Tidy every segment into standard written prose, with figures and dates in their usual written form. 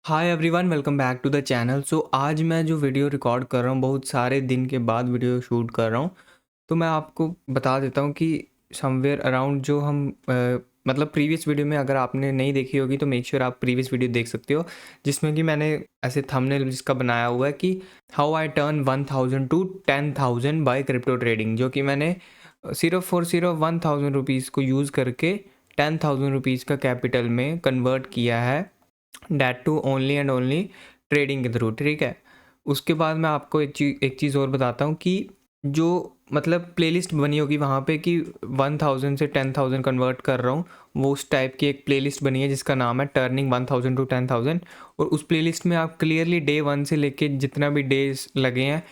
Hi everyone, welcome back to the channel. So आज मैं जो वीडियो रिकॉर्ड कर रहा हूँ, बहुत सारे दिन के बाद वीडियो शूट कर रहा हूँ। तो मैं आपको बता देता हूँ कि समवेयर अराउंड जो हम मतलब प्रीवियस वीडियो में अगर आपने नहीं देखी होगी तो मेक श्योर आप प्रीवियस वीडियो देख सकते हो, जिसमें कि मैंने ऐसे थंबनेल जिसका बनाया हुआ है कि how I turn 1000 to 10,000 by crypto trading, जो कि मैंने सिर्फ और सिर्फ 1000 रुपीज़ को यूज़ करके 10,000 रुपीज़ का कैपिटल में कन्वर्ट किया है, that to only and only trading के थ्रू। ठीक है, उसके बाद मैं आपको एक चीज़ और बताता हूँ कि जो मतलब प्लेलिस्ट बनी होगी वहाँ पे कि 1000 से 10,000 कन्वर्ट कर रहा हूँ, वो उस टाइप की एक प्लेलिस्ट बनी है जिसका नाम है टर्निंग 1000 टू 10,000। और उस प्लेलिस्ट में आप क्लियरली डे 1 से लेके जितना भी डेज लगे हैं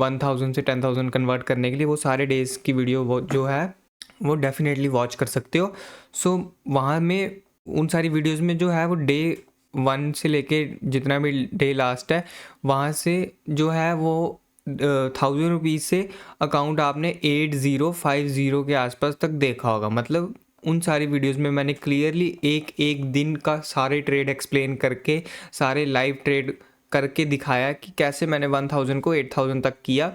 1000 से 10,000 कन्वर्ट करने के लिए, वो सारे डेज़ की वीडियो वो जो है वो डेफिनेटली वॉच कर सकते हो। सो वहाँ में उन सारी वीडियोज़ में जो है वो डे 1 से लेके जितना भी डे लास्ट है वहाँ से जो है वो 1000 रुपीज़ से अकाउंट आपने 8050 के आसपास तक देखा होगा। मतलब उन सारी वीडियोज़ में मैंने क्लियरली एक एक दिन का सारे ट्रेड एक्सप्लेन करके, सारे लाइव ट्रेड करके दिखाया कि कैसे मैंने 1000 को 8000 तक किया।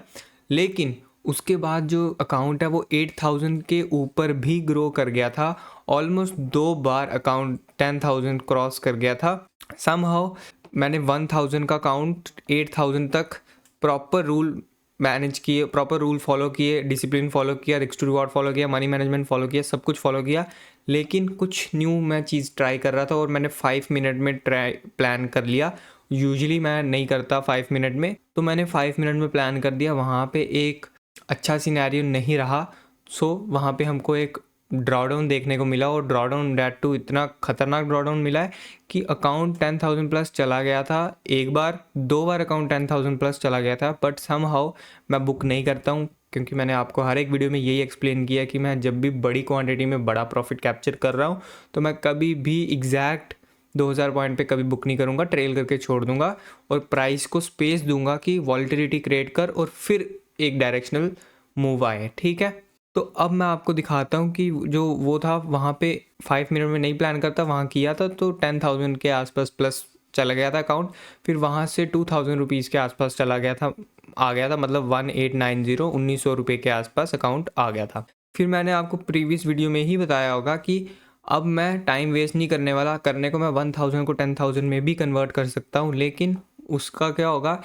लेकिन उसके बाद जो अकाउंट है वो 8000 के ऊपर भी ग्रो कर गया था। ऑलमोस्ट 2 बार अकाउंट 10,000 क्रॉस कर गया था। समहाउ मैंने 1000 का अकाउंट 8000 तक प्रॉपर रूल मैनेज किए, प्रॉपर रूल फॉलो किए, डिसिप्लिन फॉलो किया, रिस्क टू रिवॉर्ड फॉलो किया, मनी मैनेजमेंट फॉलो किया, सब कुछ फॉलो किया। लेकिन कुछ न्यू मैं चीज़ ट्राई कर रहा था और मैंने 5 मिनट में ट्राई प्लान कर लिया। यूजुअली मैं नहीं करता 5 मिनट में, तो मैंने 5 मिनट में प्लान कर दिया। वहाँ पे एक अच्छा सिनेरियो नहीं रहा। सो वहाँ पे हमको एक ड्रॉडाउन देखने को मिला, और ड्रॉडाउन डैट टू इतना खतरनाक ड्रॉडाउन मिला है कि अकाउंट 10,000 प्लस चला गया था। एक बार, 2 बार अकाउंट 10,000 प्लस चला गया था, बट सम हाउ मैं बुक नहीं करता हूँ, क्योंकि मैंने आपको हर एक वीडियो में यही एक्सप्लेन किया कि मैं जब भी बड़ी क्वांटिटी में बड़ा प्रॉफिट कैप्चर कर रहा हूँ तो मैं कभी भी एग्जैक्ट 2000 पॉइंट पे कभी बुक नहीं करूँगा, ट्रेल करके छोड़ दूंगा और प्राइस को स्पेस दूंगा कि वॉल्टिलिटी क्रिएट कर और फिर एक डायरेक्शनल मूव आए। ठीक है, तो अब मैं आपको दिखाता हूँ कि जो वो था वहाँ पे 5 मिनट में नहीं प्लान करता, वहाँ किया था तो 10,000 के आसपास प्लस चला गया था अकाउंट। फिर वहाँ से 2,000 रुपीज़ के आसपास चला गया था, आ गया था, मतलब 1890 1900 रुपये के आसपास अकाउंट आ गया था। फिर मैंने आपको प्रीवियस वीडियो में ही बताया होगा कि अब मैं टाइम वेस्ट नहीं करने वाला। करने को मैं 1000 को 10,000 में भी कन्वर्ट कर सकता हूँ, लेकिन उसका क्या होगा,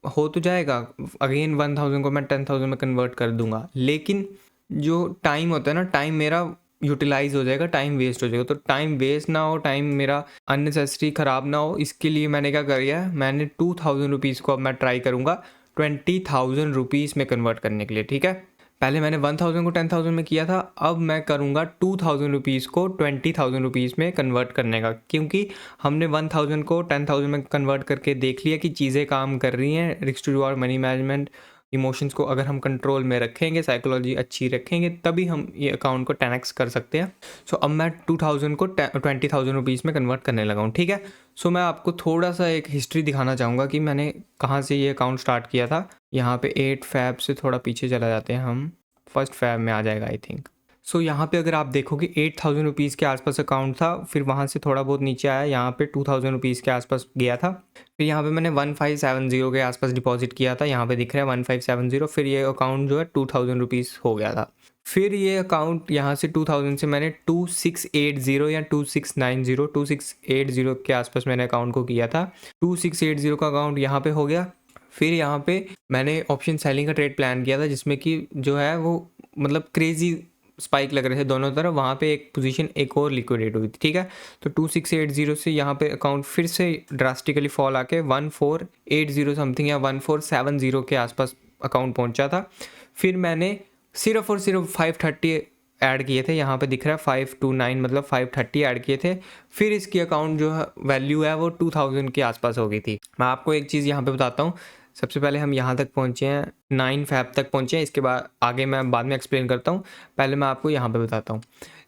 हो तो जाएगा, अगेन 1000 को मैं 10,000 में कन्वर्ट कर दूंगा, लेकिन जो टाइम होता है ना, टाइम मेरा यूटिलाइज हो जाएगा, टाइम वेस्ट हो जाएगा। तो टाइम वेस्ट ना हो, टाइम मेरा अननेसेसरी ख़राब ना हो, इसके लिए मैंने क्या किया है, मैंने 2,000 रुपीज़ को अब मैं ट्राई करूँगा 20,000 रुपीज़ में कन्वर्ट करने के लिए। ठीक है, पहले मैंने 1000 को 10,000 में किया था, अब मैं करूँगा 2,000 रुपीज़ को 20,000 रुपीज़ में कन्वर्ट करने का, क्योंकि हमने 1000 को 10,000 में कन्वर्ट करके देख लिया कि चीज़ें काम कर रही हैं। Risk to reward, money management, emotions को अगर हम कंट्रोल में रखेंगे, साइकोलॉजी अच्छी रखेंगे, तभी हम ये अकाउंट को 10x कर सकते हैं। सो अब मैं 2000 को 20,000 रुपीज़ में कन्वर्ट करने लगा हूँ। ठीक है, सो मैं आपको थोड़ा सा एक हिस्ट्री दिखाना चाहूँगा कि मैंने कहाँ से ये अकाउंट स्टार्ट किया था। यहाँ पे 8 फैब से थोड़ा पीछे चला जाते हैं हम, 1 फैब में आ जाएगा आई थिंक। सो यहाँ पे अगर आप देखोगे 8,000 रुपीज़ के आसपास अकाउंट था, फिर वहाँ से थोड़ा बहुत नीचे आया, यहाँ पे 2,000 रुपीज़ के आसपास गया था। फिर यहाँ पे मैंने 1570 के आसपास डिपॉजिट किया था, यहाँ पे दिख रहा है 1570। फिर ये अकाउंट जो है 2,000 रुपीज़ हो गया था। फिर ये अकाउंट यहाँ से 2000 से मैंने 2680 या 2680 के आसपास मैंने अकाउंट को किया था। 2680 का अकाउंट यहाँ पे हो गया। फिर यहाँ पे मैंने ऑप्शन सेलिंग का ट्रेड प्लान किया था, जिसमें कि जो है वो मतलब क्रेजी स्पाइक लग रहे थे दोनों तरफ। वहाँ पे एक पोजीशन एक और लिक्विडेट हुई थी। ठीक है, तो 2680 से यहाँ पे अकाउंट फिर से ड्रास्टिकली फॉल आके 1480 समथिंग या 1470 के आसपास अकाउंट पहुँचा था। फिर मैंने सिर्फ और सिर्फ 530 ऐड किए थे, यहाँ पे दिख रहा है 529, मतलब 530 ऐड किए थे। फिर इसकी अकाउंट जो है वैल्यू है वो 2000 के आसपास हो गई थी। मैं आपको एक चीज़ यहाँ पे बताता हूँ। सबसे पहले हम यहाँ तक पहुँचे हैं, 9 फैब तक पहुँचे हैं, इसके बाद आगे मैं बाद में एक्सप्लेन करता हूँ। पहले मैं आपको यहाँ पे बताता हूँ,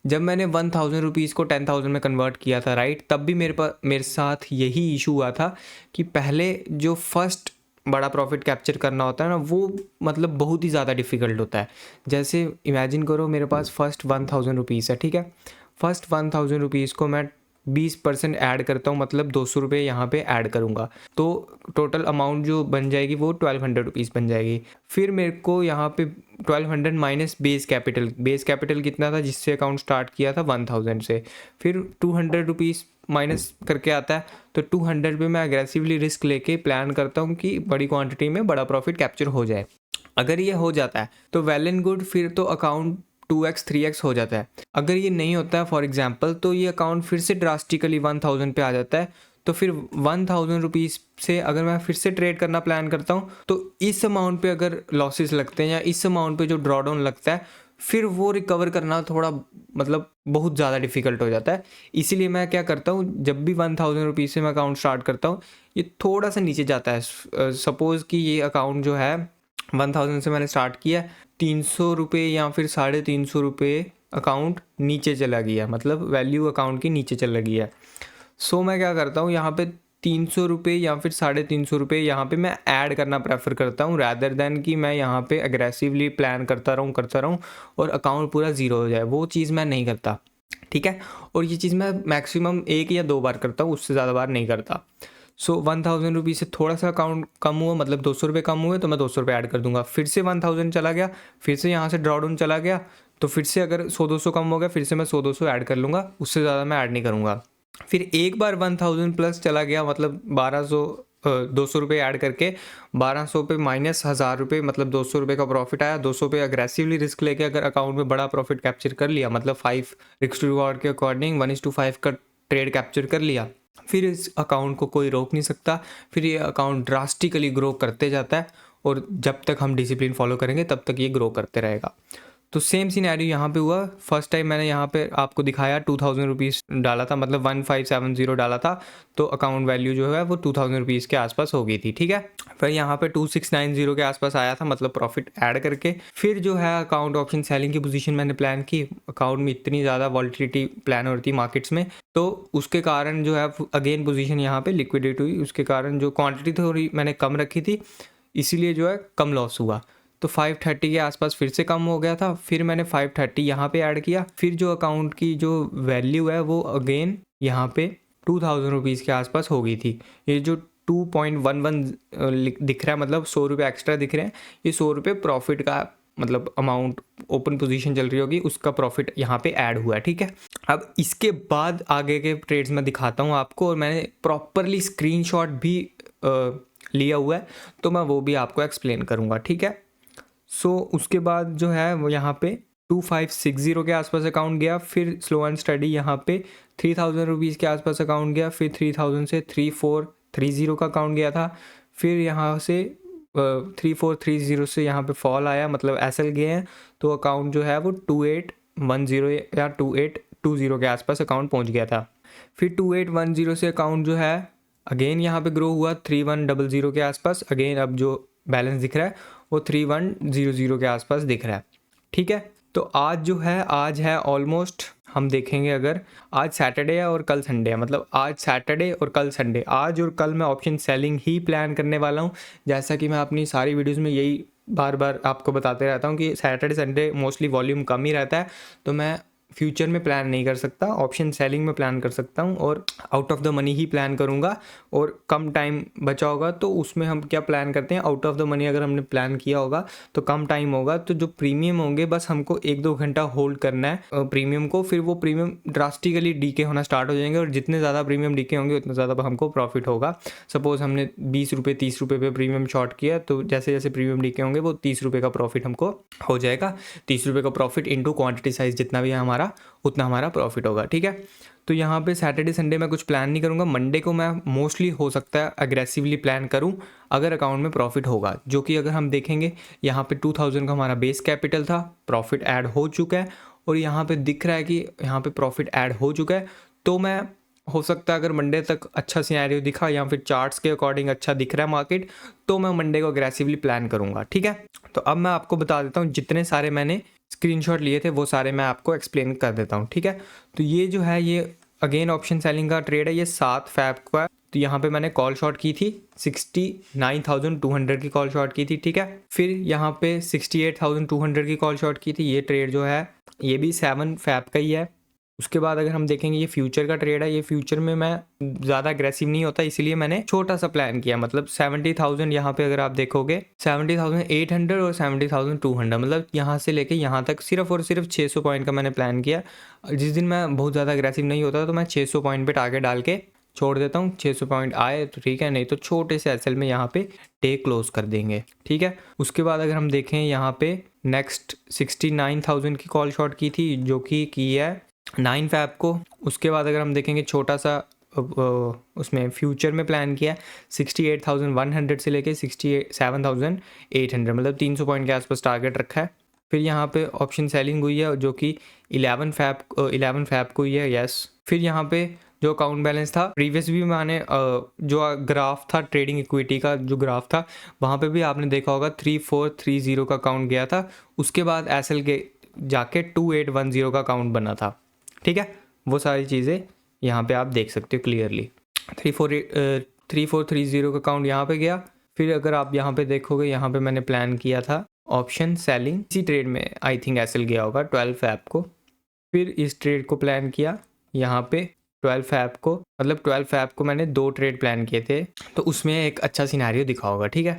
जब मैंने 1000 रुपीज़ को 10,000 में कन्वर्ट किया था, राइट, तब भी मेरे साथ यही इशू हुआ था कि पहले जो फर्स्ट बड़ा प्रॉफिट कैप्चर करना होता है ना, वो मतलब बहुत ही ज़्यादा डिफ़िकल्ट होता है। जैसे इमेजिन करो मेरे पास फर्स्ट 1000 रुपीज़ है। ठीक है, फर्स्ट 1000 रुपीज़ को मैं 20% ऐड करता हूँ, मतलब 200 रुपये यहाँ पे ऐड करूँगा, तो टोटल अमाउंट जो बन जाएगी वो 1200 रुपीज़ बन जाएगी। फिर मेरे को यहाँ पे 1200 माइनस बेस कैपिटल कितना था जिससे अकाउंट स्टार्ट किया था 1000 से, फिर 200 रुपीज़ माइनस करके आता है। तो 200 पे मैं अग्रेसिवली रिस्क लेके प्लान करता हूँ कि बड़ी क्वांटिटी में बड़ा प्रॉफिट कैप्चर हो जाए। अगर ये हो जाता है तो वेल एंड गुड, फिर तो अकाउंट 2x 3x हो जाता है। अगर ये नहीं होता है फॉर एग्जांपल, तो ये अकाउंट फिर से ड्रास्टिकली 1000 पे आ जाता है। तो फिर 1000 रुपीज़ से अगर मैं फिर से ट्रेड करना प्लान करता हूँ, तो इस अमाउंट पे अगर लॉसेस लगते हैं या इस अमाउंट पे जो ड्रॉ डाउन लगता है, फिर वो रिकवर करना थोड़ा मतलब बहुत ज़्यादा डिफिकल्ट हो जाता है। इसीलिए मैं क्या करता हूँ, जब भी 1000 रुपीज़ से मैं अकाउंट स्टार्ट करता हूँ, ये थोड़ा सा नीचे जाता है। सपोज़ कि ये अकाउंट जो है 1000 से मैंने स्टार्ट किया, 300 रुपये या फिर 350 रुपये अकाउंट नीचे चला गया, मतलब वैल्यू अकाउंट की नीचे चला गया। सो मैं क्या करता हूँ, यहाँ पे 300 रुपये या फिर 350 रुपये यहाँ पे मैं ऐड करना प्रेफर करता हूँ, रैदर दैन कि मैं यहाँ पे अग्रेसिवली प्लान करता रहूँ और अकाउंट पूरा ज़ीरो हो जाए। वो चीज़ मैं नहीं करता, ठीक है। और ये चीज़ मैं मैक्सिमम 1 या 2 बार करता हूँ, उससे ज़्यादा बार नहीं करता। सो 1000 रुपीज़ से थोड़ा सा अकाउंट कम हुआ, मतलब 200 रुपये कम हुए, तो मैं 200 रुपये ऐड कर दूंगा। फिर से 1000 चला गया, फिर से यहाँ से ड्रॉ डाउन चला गया, तो फिर से अगर 100-200 कम हो गया, फिर से मैं 100-200 ऐड कर लूँगा, उससे ज़्यादा मैं ऐड नहीं करूँगा। फिर एक बार 1000 प्लस चला गया, मतलब 200 रुपये ऐड करके 1200 पे माइनस 1000 रुपये, मतलब 200 रुपये का प्रॉफिट आया। 200 पे अग्रेसिवली रिस्क लेके अगर अकाउंट में बड़ा प्रॉफिट कैप्चर कर लिया, मतलब 5 रिस्क टू रिवॉर्ड के अकॉर्डिंग 1:5 का ट्रेड कैप्चर कर लिया, फिर इस अकाउंट को कोई रोक नहीं सकता। फिर ये अकाउंट ड्रास्टिकली ग्रो करते जाता है, और जब तक हम डिसिप्लिन फॉलो करेंगे तब तक ये ग्रो करते रहेगा। तो सेम सिनेरियो यहाँ पे हुआ। फर्स्ट टाइम मैंने यहाँ पे आपको दिखाया 2000 रुपीज़ डाला था, मतलब 1570 डाला था, तो अकाउंट वैल्यू जो है वो 2000 रुपीज़ के आसपास हो गई थी, ठीक है। फिर यहाँ पे 2690 के आसपास आया था, मतलब प्रॉफिट ऐड करके। फिर जो है अकाउंट ऑप्शन सेलिंग की पोजीशन मैंने प्लान की। अकाउंट में इतनी ज़्यादा वॉलिटिलिटी प्लान होती है मार्केट्स में, तो उसके कारण जो है अगेन पोजीशन यहाँ पे लिक्विडेट हुई। उसके कारण जो क्वांटिटी थोड़ी मैंने कम रखी थी, इसीलिए जो है कम लॉस हुआ। तो 530 के आसपास फिर से कम हो गया था, फिर मैंने 530 यहाँ पे ऐड किया। फिर जो अकाउंट की जो वैल्यू है वो अगेन यहाँ पे 2000 रुपीज़ के आसपास हो गई थी। ये जो 2.11 दिख रहा है, मतलब 100 रुपये एक्स्ट्रा दिख रहे हैं, ये 100 रुपये प्रॉफिट का मतलब अमाउंट, ओपन पोजीशन चल रही होगी उसका प्रॉफिट यहाँ पे ऐड हुआ है, ठीक है। अब इसके बाद आगे के ट्रेड्स में दिखाता हूँ आपको, और मैंने प्रॉपरली स्क्रीनशॉट भी लिया हुआ है, तो मैं वो भी आपको एक्सप्लेन करूँगा, ठीक है। सो उसके बाद जो है वो यहाँ पे 2560 के आसपास अकाउंट गया। फिर स्लो एंड स्टडी यहाँ पे 3000 रुपीज़ के आसपास अकाउंट गया। फिर 3000 से 3430 का अकाउंट गया था। फिर यहाँ से 3430 से यहाँ पे फॉल आया, मतलब एसएल गए हैं, तो अकाउंट जो है वो 2810 या 2820 के आसपास अकाउंट पहुँच गया था। फिर 2810 से अकाउंट जो है अगेन यहाँ पे ग्रो हुआ 3100 के आसपास। अगेन अब जो बैलेंस दिख रहा है वो 3100 के आसपास दिख रहा है, ठीक है। तो आज जो है, आज है ऑलमोस्ट, हम देखेंगे अगर आज सैटरडे है और कल संडे है, मतलब आज सैटरडे और कल संडे, आज और कल मैं ऑप्शन सेलिंग ही प्लान करने वाला हूँ। जैसा कि मैं अपनी सारी वीडियोस में यही बार बार आपको बताते रहता हूँ कि सैटरडे संडे मोस्टली वॉल्यूम कम ही रहता है, तो मैं फ्यूचर में प्लान नहीं कर सकता, ऑप्शन सेलिंग में प्लान कर सकता हूँ, और out of the money he plan करूँगा। और कम टाइम बचा होगा तो उसमें हम क्या प्लान करते हैं, आउट ऑफ द मनी अगर हमने प्लान किया होगा तो कम टाइम होगा, तो जो प्रीमियम होंगे बस हमको 1-2 घंटा होल्ड करना है प्रीमियम को, फिर वो प्रीमियम ड्रास्टिकली डीके होना स्टार्ट हो जाएंगे, और जितने ज़्यादा प्रीमियम डीके होंगे उतना ज़्यादा हमको प्रॉफिट होगा। सपोज हमने 20 रुपये 30 रुपये पे प्रीमियम शॉर्ट किया, तो जैसे जैसे प्रीमियम डीके होंगे वो 30 रुपये का प्रॉफिट हमको हो जाएगा। 30 रुपये का प्रॉफिट इंटू क्वांटिटी साइज जितना भी है हमारा, उतना हमारा प्रॉफिट होगा, ठीक है। तो यहाँ पे सैटरडे संडे में कुछ प्लान नहीं करूँगा। मंडे को मैं मोस्टली हो सकता है अग्रेसिवली प्लान करूँ अगर अकाउंट में प्रॉफिट होगा, जो कि अगर हम देखेंगे यहाँ पे 2000 का हमारा बेस कैपिटल था, प्रॉफिट ऐड हो चुका है, और यहाँ पे दिख रहा है कि यहाँ पे प्रॉफिट ऐड हो चुका है। तो मैं हो सकता है अगर मंडे तक अच्छा सिनेरियो दिखा या फिर चार्ट्स के अकॉर्डिंग अच्छा दिख रहा है मार्केट, तो मैं मंडे को अग्रेसिवली प्लान करूँगा, ठीक है। तो अब मैं आपको बता देता हूँ, जितने सारे मैंने स्क्रीनशॉट लिए थे वो सारे मैं आपको एक्सप्लेन कर देता हूँ, ठीक है। तो ये जो है ये अगेन ऑप्शन सेलिंग का ट्रेड है, ये 7 फैब का। तो यहाँ पे मैंने कॉल शॉट की थी 69,200 की कॉल शॉट की थी, ठीक है। फिर यहाँ पे 68,200 की कॉल शॉट की थी। ये ट्रेड जो है ये भी 7 फैब का ही है, उसके बाद अगर हम देखेंगे ये फ्यूचर का ट्रेड है, ये फ्यूचर में मैं ज़्यादा अग्रेसिव नहीं होता, इसलिए मैंने छोटा सा प्लान किया। मतलब 70,000 यहाँ पे अगर आप देखोगे 70,800 और 70,200, मतलब यहाँ से लेके यहाँ तक सिर्फ और सिर्फ 600 पॉइंट का मैंने प्लान किया। जिस दिन मैं बहुत ज़्यादा अग्रेसिव नहीं होता तो मैं 600 पॉइंट पे टारगेट डाल के छोड़ देता हूँ। 600 पॉइंट आए तो ठीक है, नहीं तो छोटे से एसएल में यहाँ पे डे क्लोज कर देंगे, ठीक है। उसके बाद अगर हम देखें यहाँ पे नेक्स्ट 69,000 की कॉल शॉट की थी, जो कि है 9 फैब को। उसके बाद अगर हम देखेंगे छोटा सा उसमें फ्यूचर में प्लान किया 68,100 से लेके 67,800, मतलब 300 पॉइंट के आसपास टारगेट रखा है। फिर यहाँ पे ऑप्शन सेलिंग हुई है जो कि 11 फैब को ही है, यस। फिर यहाँ पे जो अकाउंट बैलेंस था प्रीवियस भी मैंने जो ग्राफ था ट्रेडिंग इक्विटी का जो ग्राफ था वहाँ पे भी आपने देखा होगा 3430 का अकाउंट गया था। उसके बाद एसएल के जाके 2810 का अकाउंट बना था, ठीक है। वो सारी चीज़ें यहाँ पे आप देख सकते हो क्लियरली। 3430 का अकाउंट यहाँ पे गया। फिर अगर आप यहाँ पे देखोगे यहाँ पे मैंने प्लान किया था ऑप्शन सेलिंग, इसी ट्रेड में आई थिंक एसएल गया होगा 12 फैब को। फिर इस ट्रेड को प्लान किया यहाँ पे 12 फैब को, मतलब 12 फैब को मैंने 2 ट्रेड प्लान किए थे, तो उसमें एक अच्छा सिनेरियो दिखा होगा, ठीक है।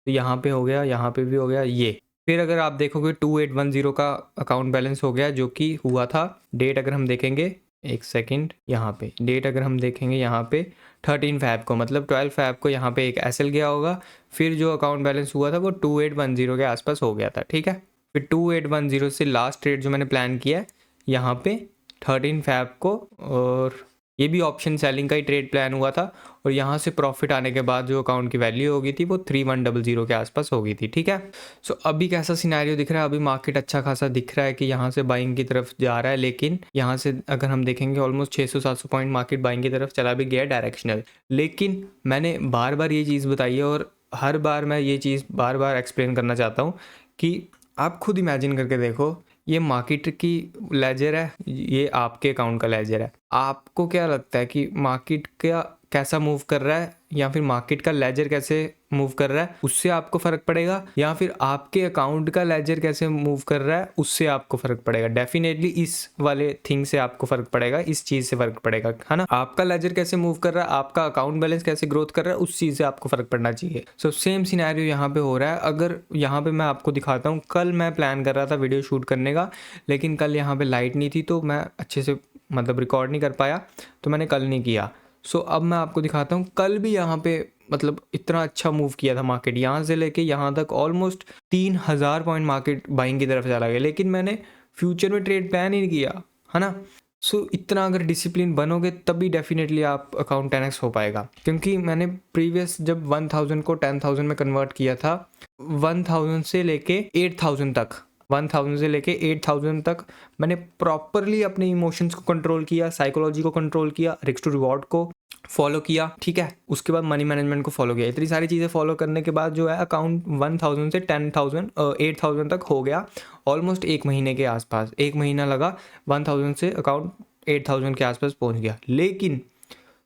तो यहाँ पे हो गया, यहाँ पे भी हो गया ये। फिर अगर आप देखोगे 2810 का अकाउंट बैलेंस हो गया जो कि हुआ था। डेट अगर हम देखेंगे, एक सेकंड, यहाँ पे डेट अगर हम देखेंगे यहाँ पे 13 फैब को, मतलब 12 फैब को यहाँ पे एक एसएल गया होगा। फिर जो अकाउंट बैलेंस हुआ था वो 2810 के आसपास हो गया था, ठीक है। फिर 2810 से लास्ट ट्रेड जो मैंने प्लान किया है यहाँ पे 13 फैब को, और ये भी ऑप्शन सेलिंग का ही ट्रेड प्लान हुआ था। और यहाँ से प्रॉफिट आने के बाद जो अकाउंट की वैल्यू होगी थी वो 3100 के आसपास होगी थी, ठीक है। सो अभी कैसा सिनेरियो दिख रहा है, अभी मार्केट अच्छा खासा दिख रहा है कि यहाँ से बाइंग की तरफ जा रहा है, लेकिन यहाँ से अगर हम देखेंगे ऑलमोस्ट 600-700 पॉइंट मार्केट बाइंग की तरफ चला भी गया डायरेक्शनल। लेकिन मैंने बार बार ये चीज़ बताई है और हर बार मैं ये चीज़ बार बार एक्सप्लेन करना चाहता हूँ कि आप खुद इमेजिन करके देखो, ये मार्केट की लेजर है, ये आपके अकाउंट का लेजर है। आपको क्या लगता है कि मार्केट का कैसा मूव कर रहा है या फिर मार्केट का लेजर कैसे मूव कर रहा है उससे आपको फ़र्क पड़ेगा, या फिर आपके अकाउंट का लेजर कैसे मूव कर रहा है उससे आपको फ़र्क पड़ेगा। डेफिनेटली इस वाले थिंग से आपको फ़र्क पड़ेगा, इस चीज़ से फ़र्क पड़ेगा, है ना। आपका लेजर कैसे मूव कर रहा है, आपका अकाउंट बैलेंस कैसे ग्रोथ कर रहा है, उस चीज़ से आपको फ़र्क पड़ना चाहिए। सो सेम सिनेरियो यहाँ पे हो रहा है। अगर यहाँ पे मैं आपको दिखाता हूँ, कल मैं प्लान कर रहा था वीडियो शूट करने का, लेकिन कल यहाँ पे लाइट नहीं थी तो मैं अच्छे से मतलब रिकॉर्ड नहीं कर पाया, तो मैंने कल नहीं किया। सो अब मैं आपको दिखाता हूँ, कल भी यहाँ पे मतलब इतना अच्छा मूव किया था मार्केट, यहाँ से लेके यहाँ तक ऑलमोस्ट 3000 पॉइंट मार्केट बाइंग की तरफ चला गया, लेकिन मैंने फ्यूचर में ट्रेड प्लान ही नहीं किया, है ना। सो इतना अगर डिसिप्लिन बनोगे तभी डेफिनेटली आप अकाउंट 10x हो पाएगा। क्योंकि मैंने प्रीवियस जब 1000 को 10,000 में कन्वर्ट किया था, 1000 से लेके 8000 तक, 1000 से लेके 8000 तक मैंने प्रॉपरली अपने इमोशंस को कंट्रोल किया, साइकोलॉजी को कंट्रोल किया, रिस्क टू रिवॉर्ड को फॉलो किया, ठीक है। उसके बाद मनी मैनेजमेंट को फॉलो किया। इतनी सारी चीज़ें फॉलो करने के बाद जो है अकाउंट 1000 से 8000 तक हो गया, ऑलमोस्ट 1 महीने के आसपास। 1 महीना लगा, 1000 से अकाउंट 8000 के आसपास पहुंच गया। लेकिन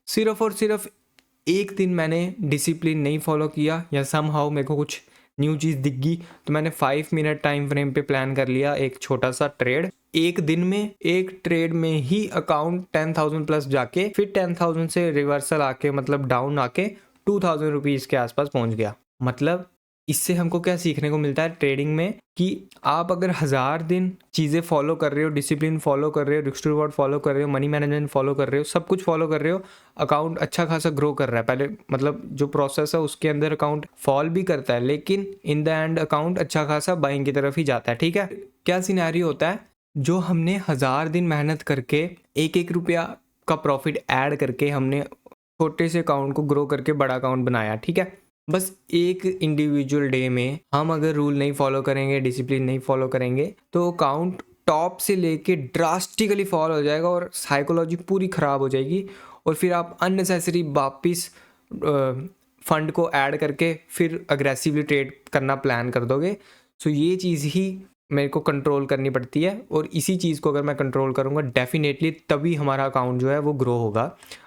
सिर्फ और सिर्फ एक दिन मैंने डिसिप्लिन नहीं फॉलो किया, या समहाउ मेरे को कुछ न्यू चीज़ दिख गई, तो मैंने 5 मिनट टाइम फ्रेम पे प्लान कर लिया एक छोटा सा ट्रेड। एक दिन में एक ट्रेड में ही अकाउंट 10,000 प्लस जाके फिर 10,000 से रिवर्सल आके मतलब डाउन आके 2,000 रुपीज़ के आसपास पहुंच गया। मतलब इससे हमको क्या सीखने को मिलता है ट्रेडिंग में, कि आप अगर 1000 दिन चीज़ें फॉलो कर रहे हो, डिसिप्लिन फॉलो कर रहे हो, रिस्क टू रिवॉर्ड फॉलो कर रहे हो, मनी मैनेजमेंट फॉलो कर रहे हो, सब कुछ फॉलो कर रहे हो, अकाउंट अच्छा खासा ग्रो कर रहा है। पहले मतलब जो प्रोसेस है उसके अंदर अकाउंट फॉल भी करता है, लेकिन इन द एंड अकाउंट अच्छा खासा बाइंग की तरफ ही जाता है, ठीक है। क्या सिनेरियो होता है, जो हमने 1000 दिन मेहनत करके 1-1 रुपया का प्रॉफिट ऐड करके हमने छोटे से अकाउंट को ग्रो करके बड़ा अकाउंट बनाया, ठीक है। बस एक इंडिविजुअल डे में हम अगर रूल नहीं फॉलो करेंगे, डिसिप्लिन नहीं फॉलो करेंगे, तो अकाउंट टॉप से लेके ड्रास्टिकली फॉल हो जाएगा और साइकोलॉजी पूरी ख़राब हो जाएगी, और फिर आप अननेसेसरी वापिस फंड को ऐड करके फिर अग्रेसिवली ट्रेड करना प्लान कर दोगे। सो ये चीज़ ही मेरे को कंट्रोल करनी पड़ती है, और इसी चीज़ को अगर मैं कंट्रोल करूँगा डेफिनेटली तभी हमारा अकाउंट जो है वो ग्रो होगा।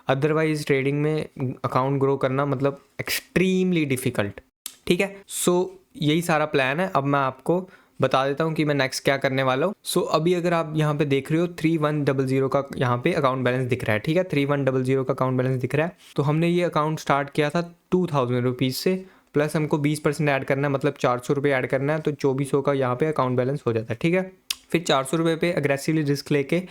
अदरवाइज ट्रेडिंग में अकाउंट ग्रो करना मतलब एक्सट्रीमली डिफ़िकल्ट, ठीक है। सो यही सारा प्लान है। अब मैं आपको बता देता हूँ कि मैं नेक्स्ट क्या करने वाला हूँ। सो अभी अगर आप यहाँ पे देख रहे हो 3100 का यहाँ पे अकाउंट बैलेंस दिख रहा है, ठीक है, 3100 का अकाउंट बैलेंस दिख रहा है। तो हमने ये अकाउंट स्टार्ट किया था 2000 रुपीज़ से, प्लस हमको 20% ऐड करना है, मतलब 400 रुपये ऐड करना है, तो 2400 का यहाँ पे अकाउंट बैलेंस हो जाता है, ठीक है। फिर 400 रुपये पे अग्रेसिवली रिस्क लेके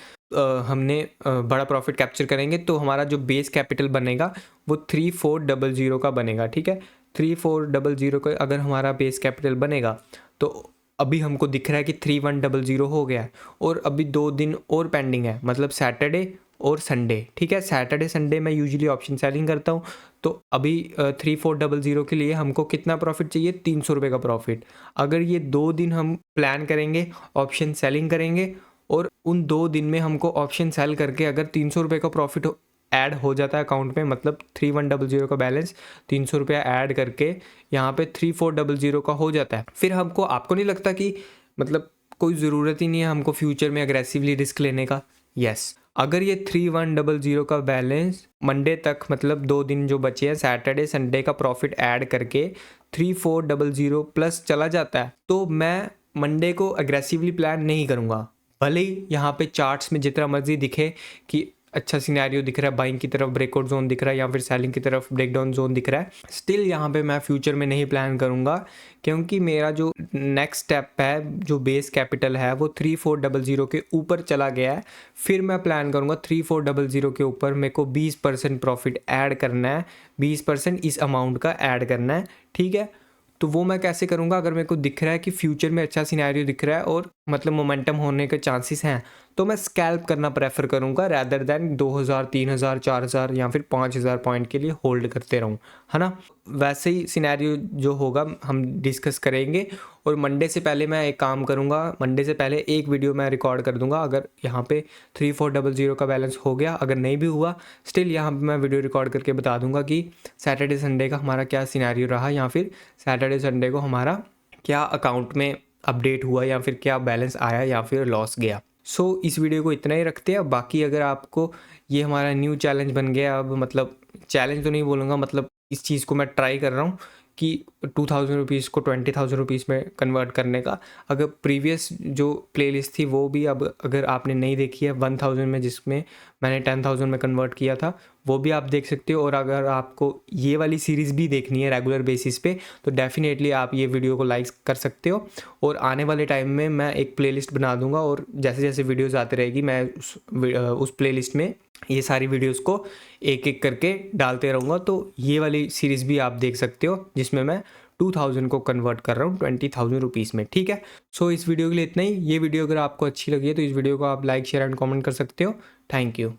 हमने बड़ा प्रॉफिट कैप्चर करेंगे, तो हमारा जो बेस कैपिटल बनेगा वो 3400 का बनेगा, ठीक है। 3400 का अगर हमारा बेस कैपिटल बनेगा तो अभी हमको दिख रहा है कि 3100 हो गया है, और अभी 2 दिन और पेंडिंग है, मतलब सैटरडे और संडे, ठीक है। सैटरडे संडे मैं यूजुअली ऑप्शन सेलिंग करता हूँ, तो अभी 3400 के लिए हमको कितना प्रॉफिट चाहिए, 300 रुपये का प्रॉफिट। अगर ये 2 दिन हम प्लान करेंगे, ऑप्शन सेलिंग करेंगे, और उन 2 दिन में हमको ऑप्शन सेल करके अगर 300 रुपये का प्रॉफिट ऐड हो जाता है अकाउंट में, मतलब 3100 का बैलेंस 300 रुपया ऐड करके यहाँ पे 3400 का हो जाता है, फिर हमको, आपको नहीं लगता कि मतलब कोई ज़रूरत ही नहीं है हमको फ्यूचर में अग्रेसिवली रिस्क लेने का? यस, अगर ये 3100 का बैलेंस मंडे तक, मतलब 2 दिन जो बचे हैं सैटरडे संडे का प्रॉफिट ऐड करके 3400 प्लस चला जाता है, तो मैं मंडे को अग्रेसिवली प्लान नहीं करूँगा। भले ही यहाँ पे चार्ट्स में जितना मर्जी दिखे कि अच्छा सिनेरियो दिख रहा है, बाइंग की तरफ ब्रेकआउट जोन दिख रहा है या फिर सेलिंग की तरफ ब्रेकडाउन जोन दिख रहा है, स्टिल यहाँ पे मैं फ्यूचर में नहीं प्लान करूँगा, क्योंकि मेरा जो नेक्स्ट स्टेप है, जो बेस कैपिटल है वो 3400 के ऊपर चला गया है। फिर मैं प्लान करूँगा 3400 के ऊपर मेरे को 20% प्रॉफिट ऐड करना है, 20% इस अमाउंट का ऐड करना है, ठीक है। तो वो मैं कैसे करूँगा? अगर मेरे को दिख रहा है कि फ्यूचर में अच्छा सिनेरियो दिख रहा है और मतलब मोमेंटम होने के चांसेस हैं, तो मैं स्कैल्प करना प्रेफर करूँगा रैदर दैन 2000, 3000, 4000 या फिर 5000 पॉइंट के लिए होल्ड करते रहूँ, है ना। वैसे ही सिनेरियो जो होगा हम डिस्कस करेंगे, और मंडे से पहले मैं एक काम करूँगा, मंडे से पहले एक वीडियो मैं रिकॉर्ड कर दूँगा। अगर यहाँ पे 3400 का बैलेंस हो गया, अगर नहीं भी हुआ, स्टिल यहाँ पे मैं वीडियो रिकॉर्ड करके बता दूँगा कि सैटरडे संडे का हमारा क्या सिनेरियो रहा, या फिर सैटरडे संडे को हमारा क्या अकाउंट में अपडेट हुआ, या फिर क्या बैलेंस आया या फिर लॉस गया। सो इस वीडियो को इतना ही रखते हैं। बाकी अगर आपको ये हमारा न्यू चैलेंज बन गया, अब मतलब चैलेंज तो नहीं बोलूँगा, मतलब इस चीज़ को मैं ट्राई कर रहा हूँ कि 2000 रुपीज़ को 20,000 रुपीज़ में कन्वर्ट करने का। अगर प्रीवियस जो प्लेलिस्ट थी वो भी, अब अगर आपने नहीं देखी है 1000 में, जिसमें मैंने 10,000 में कन्वर्ट किया था, वो भी आप देख सकते हो। और अगर आपको ये वाली सीरीज़ भी देखनी है रेगुलर बेसिस पे, तो डेफिनेटली आप ये वीडियो को लाइक कर सकते हो। और आने वाले टाइम में मैं एक प्लेलिस्ट बना दूंगा, और जैसे जैसे वीडियोस आती रहेगी मैं उस प्लेलिस्ट में ये सारी वीडियोस को एक एक करके डालते रहूँगा। तो ये वाली सीरीज़ भी आप देख सकते हो, जिसमें मैं 2000 को कन्वर्ट कर रहा हूँ 20,000 रुपीज़ में, ठीक है। सो इस वीडियो के लिए इतना ही। ये वीडियो अगर आपको अच्छी लगी है तो इस वीडियो को आप लाइक, शेयर एंड कमेंट कर सकते हो। Thank you.